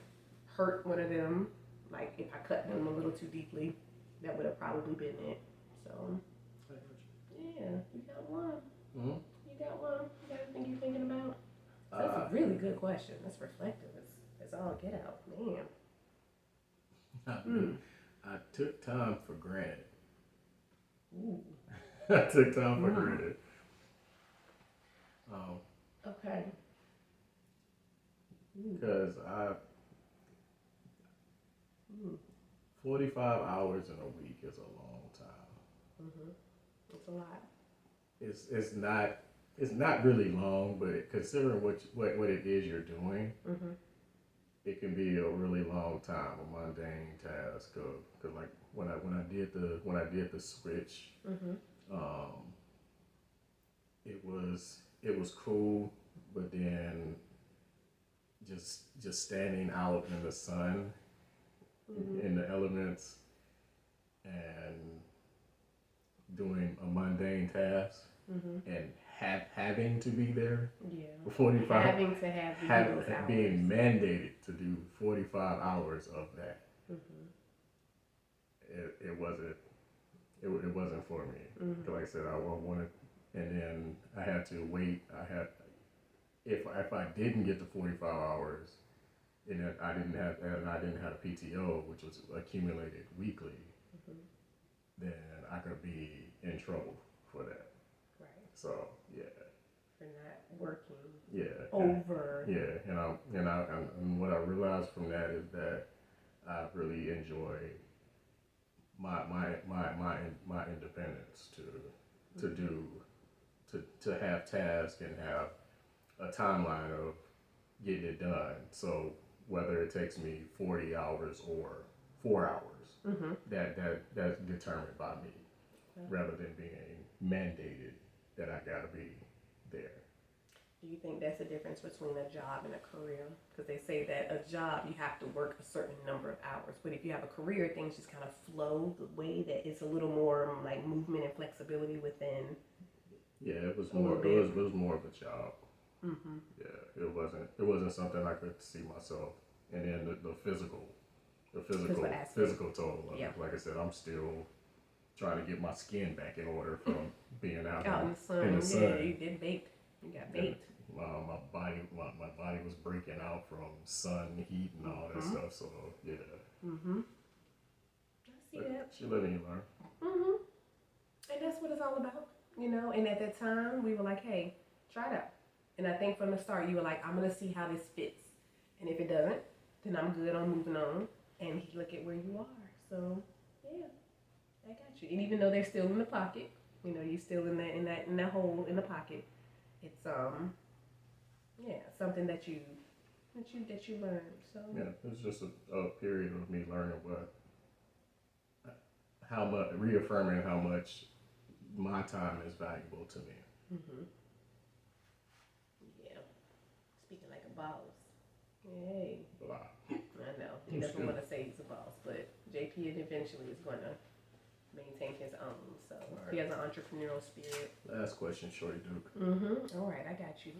hurt one of them, like if I cut them a little too deeply, that would have probably been it. So, yeah, you got one. You got one? You got anything you're thinking about? That's a really good question. That's reflective. It's all get out. Man. I took time for granted. Ooh. I took time for granted. Okay. Because 45 hours in a week is a long time. It's a lot. It's not really long, but considering what it is you're doing, it can be a really long time, a mundane task. Cause like when I did the switch, Mm-hmm. um, it was cool, but then just standing out in the sun, Mm-hmm. in the elements, and doing a mundane task, Mm-hmm. and having to be there Yeah. for 45, Having to have to do those hours. being mandated to do 45 hours of that. Mm-hmm. It wasn't it wasn't for me. Mm-hmm. Like I said, I wanted, and then I had to wait. I had if I didn't get the 45 hours, and I didn't have a PTO, which was accumulated weekly, Mm-hmm. then I could be in trouble for that. Right. So yeah, For not working yeah, over. yeah, and what I realized from that is that I really enjoy my independence to do to have tasks and have a timeline of getting it done. So whether it takes me 40 hours or 4 hours, Mm-hmm. that's determined by me, rather than being mandated that I gotta be there. Do you think that's the difference between a job and a career? Because they say that a job, you have to work a certain number of hours. But if you have a career, things just kind of flow the way that it's a little more like movement and flexibility within. Yeah, it was A little more. bit. It was more of a job. Mm-hmm. Yeah, it wasn't something I could see myself. And then the Physical aspect. physical total of Yeah. it. Like I said, I'm still trying to get my skin back in order from being out Out in the sun. in the sun. Yeah, you did baked. You got baked. My body was breaking out from sun, heat, and all that stuff. So yeah. Mm-hmm. I see But that. you live and you learn. Mm-hmm. And that's what it's all about, you know. And at that time, we were like, "Hey, try it out." And I think from the start, you were like, "I'm gonna see how this fits, and if it doesn't, then I'm good. I'm moving on." And look at where you are. So yeah, I got you. And even though they're still in the pocket, you know, you're still in that hole in the pocket. It's yeah, something that you learned. So Yeah, it's just a period of me learning how much, reaffirming how much my time is valuable to me. mm-hmm. Yeah, speaking like a boss. Yay. Blah. I know. He doesn't want to say he's a boss, but JP eventually is going to maintain his own. So he has an entrepreneurial spirit. Last question, Shorty Duke. Mm-hmm. All right, I got you.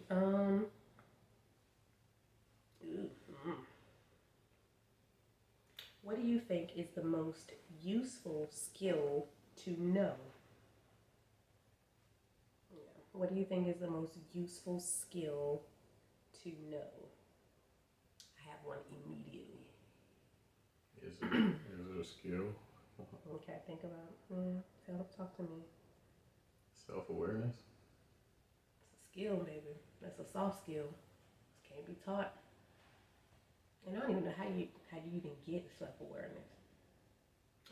What do you think is the most useful skill to know? Yeah. What do you think is the most useful skill to know? I have one immediately. Is it a skill? Okay, think about it. Yeah, talk to me. Self-awareness? It's a skill, baby. That's a soft skill. It can't be taught. And I don't even know how you even get self-awareness.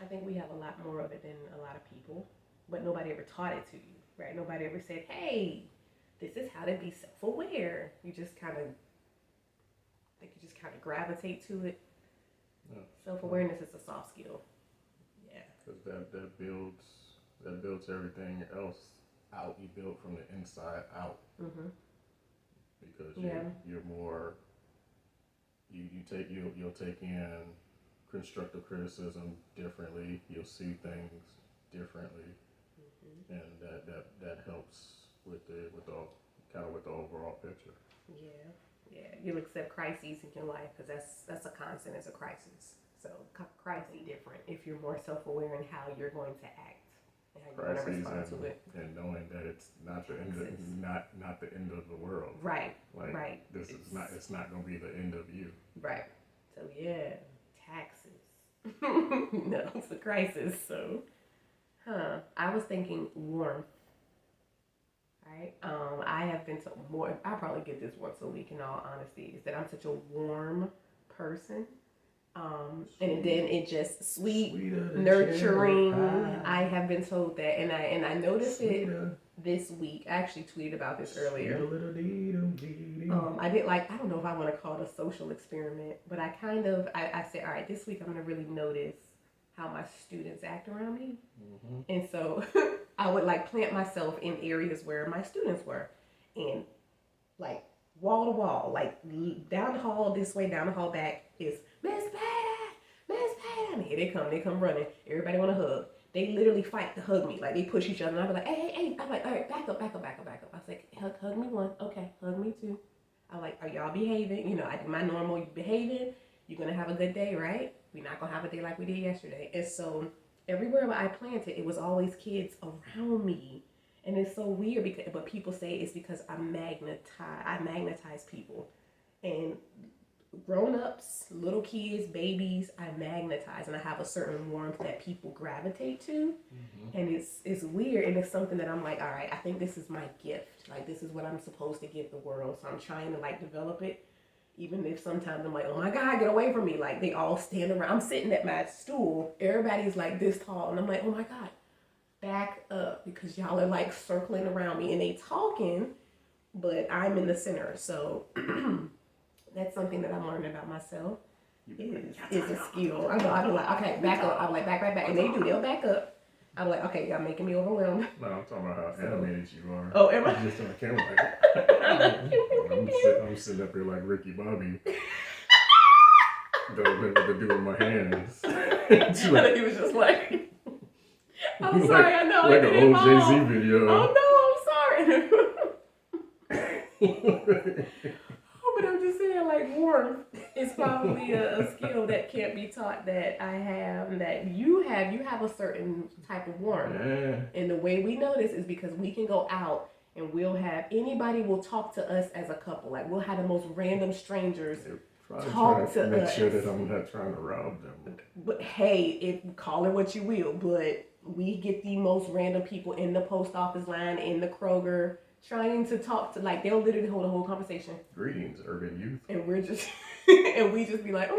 I think we have a lot more of it than a lot of people, but nobody ever taught it to you, right? Nobody ever said, "Hey, this is how to be self-aware." You just kind of gravitate to it. Yeah. Self-awareness is a soft skill. Yeah. Because that builds everything else out. You build from the inside out. Mm-hmm. Because Yeah. you're more. You'll take in constructive criticism differently. You'll see things differently, Mm-hmm. and that helps with the overall picture. Yeah. Yeah. You'll accept crises in your life because that's a constant as a crisis. So crises different if you're more self-aware in how you're going to act and how you're going to respond to it. And knowing that it's not the end not the end of the world. Right. Like, right. It's not going to be the end of you. Right. So yeah, taxes. No, it's a crisis. So, I was thinking warmth. Right. I have been so more. I probably get this once a week. In all honesty, is that I'm such a warm person. And then it just sweet, nurturing. I have been told that, and I noticed it this week. I actually tweeted about this earlier. I don't know if I want to call it a social experiment, but I said, all right, this week I'm going to really notice how my students act around me. And so I would like plant myself in areas where my students were, and like wall to wall, like down the hall this way, down the hall back is Miss Patty, Miss Patty. Here they come running. Everybody want to hug. They literally fight to hug me. Like they push each other, and I be like, hey. I'm like, all right, back up. I was like, hug me one. Okay, hug me two. I'm like, are y'all behaving? You know, I do my normal behaving. You're gonna have a good day, right? We're not gonna have a day like we did yesterday. And so everywhere I planted, it was always kids around me. And it's so weird but people say it's because I magnetize people. And grown-ups, little kids, babies, I magnetize, and I have a certain warmth that people gravitate to. And it's weird, and it's something that I'm like, all right, I think this is my gift. Like, this is what I'm supposed to give the world. So I'm trying to like develop it. Even if sometimes I'm like, oh my God, get away from me. Like, they all stand around. I'm sitting at my stool. Everybody's like this tall. And I'm like, oh my God, back up, because y'all are like circling around me and they talking, but I'm in the center. So that's something that I'm learning about myself. Is a skill. I know. I'll be like, okay, back up. I'm like, back. And they do. They'll back up. I'm like, okay, y'all making me overwhelmed. No, I'm talking about how animated you are. Oh, am I? Just on the camera. I'm sitting up here like Ricky Bobby. Don't know what to do with my hands. I think he was just like, I'm sorry, I know. Like an old Jay-Z video. Oh no, I'm sorry. But I'm just saying, like, warmth is probably a skill that can't be taught that I have, that you have. You have a certain type of warmth. Yeah. And the way we know this is because we can go out and anybody will talk to us as a couple. Like, we'll have the most random strangers talk to us. Make sure that I'm not trying to rob them. But hey, call it what you will, but we get the most random people in the post office line, in the Kroger, trying to talk to, like, they'll literally hold a whole conversation. Greetings, urban youth. And we're just, and we just be like,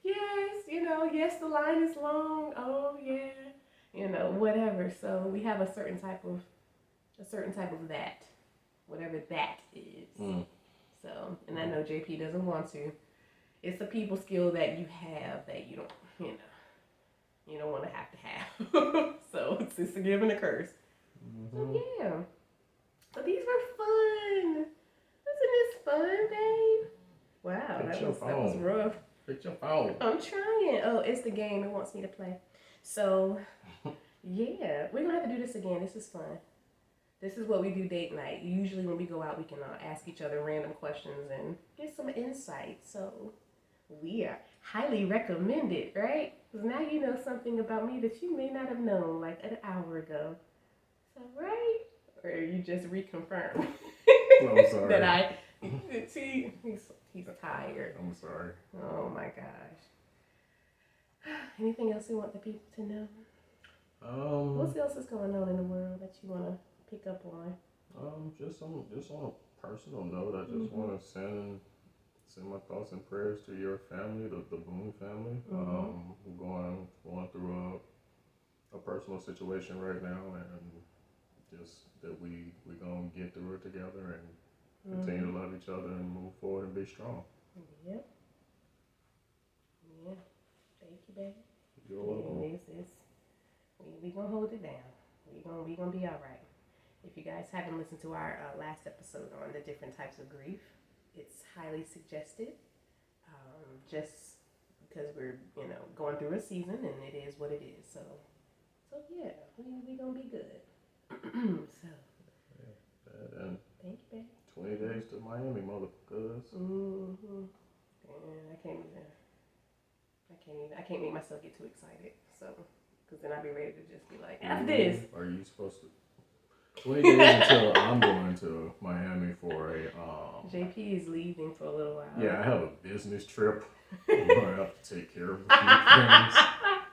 yes, yes, the line is long. Oh yeah, whatever. So we have a certain type of that, whatever that is. So, and I know JP doesn't want to. It's a people skill that you have that you don't want to have. So it's a give and a curse. So yeah. So these were fun. Wasn't this fun, babe? Wow, that was rough. Fix your phone. I'm trying. Oh, it's the game. It wants me to play. So, yeah, we're going to have to do this again. This is fun. This is what we do date night. Usually when we go out, we can ask each other random questions and get some insight. So, we are highly recommended, right? Because now you know something about me that you may not have known like an hour ago. So, right? Or you just reconfirm I'm sorry. that see, he's tired. I'm sorry. Oh my gosh. Anything else you want the people to know? What else is going on in the world that you want to pick up on? Just on a personal note, I just want to send my thoughts and prayers to your family, the Boone family. We're going through a personal situation right now, and just that we gonna get through it together and continue to love each other and move forward and be strong. Yep. Yeah. Thank you, baby. You're welcome. We gonna hold it down. We gonna be all right. If you guys haven't listened to our last episode on the different types of grief, it's highly suggested. Just because we're going through a season and it is what it is. So yeah, we gonna be good. So. Yeah, and thank you, baby. 20 days to Miami, motherfuckers. And I can't make myself get too excited. So, because then I'd be ready to just be like, F this. Are you supposed to? 20 days until I'm going to Miami for a. JP is leaving for a little while. Yeah, I have a business trip. I'm going to have to take care of a few things.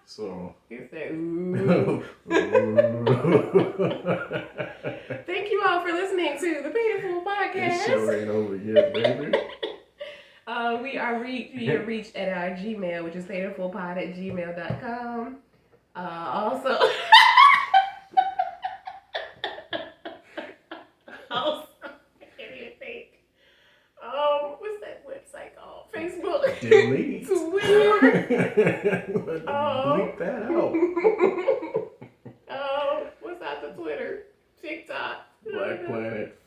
So. He said, ooh. Thank you all for listening to the Beautiful Podcast. This show ain't over yet, baby. We are reached at our Gmail, which is painfulpod@gmail.com. Also, I can't even think. Delete. Twitter. Bleep that out. Oh, what's out the Twitter? TikTok. Black Planet.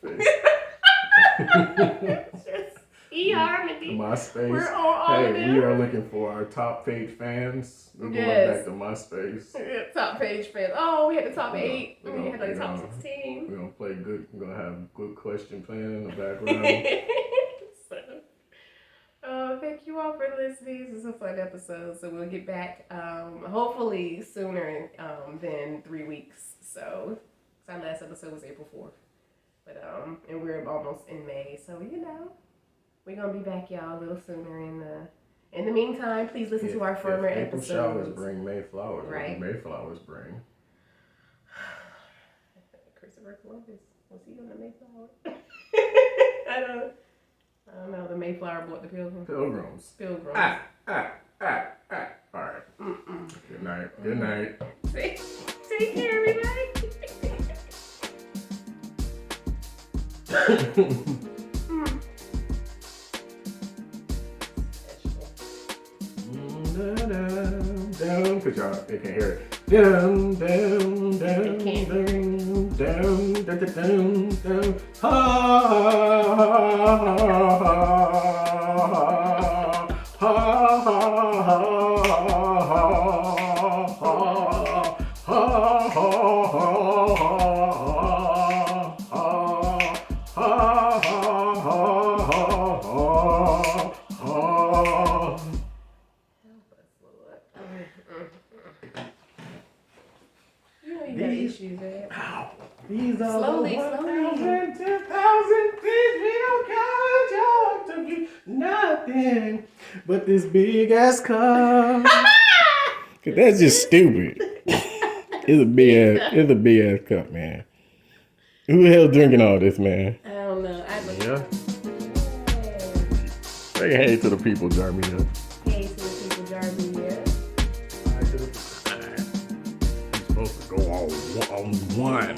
Just eHarmony. MySpace. We're on all of them. We are looking for our top page fans. We're going back to MySpace. Yeah, top page fans. Oh, we had the top 8. We had like the top 16. We're gonna play good. We're gonna have good question playing in the background. Thank you all for listening. This is a fun episode, so we'll get back hopefully sooner than 3 weeks. So our last episode was April 4th, but and we're almost in May, so we're gonna be back, y'all, a little sooner. In the meantime, please listen to our former episodes. April showers bring May flowers. Right. May flowers bring. Christopher Columbus, was he on the Mayflower? I don't know. The Mayflower brought the Pilgrims. Pilgrims. All right. Good night. Good night. Take care, everybody. Down, cause y'all they can't hear it. Down, down, down, down, down, down, down, ha, ha, ha, These are slowly. 1,000, 10,000 things we don't count to be nothing but this big ass cup. Cause that's just stupid. It's a big ass cup, man. Who the hell drinking all this, man? I don't know. Say hey to the people, Jarmia. Hey to the people, Jarmia. You're supposed to go on one.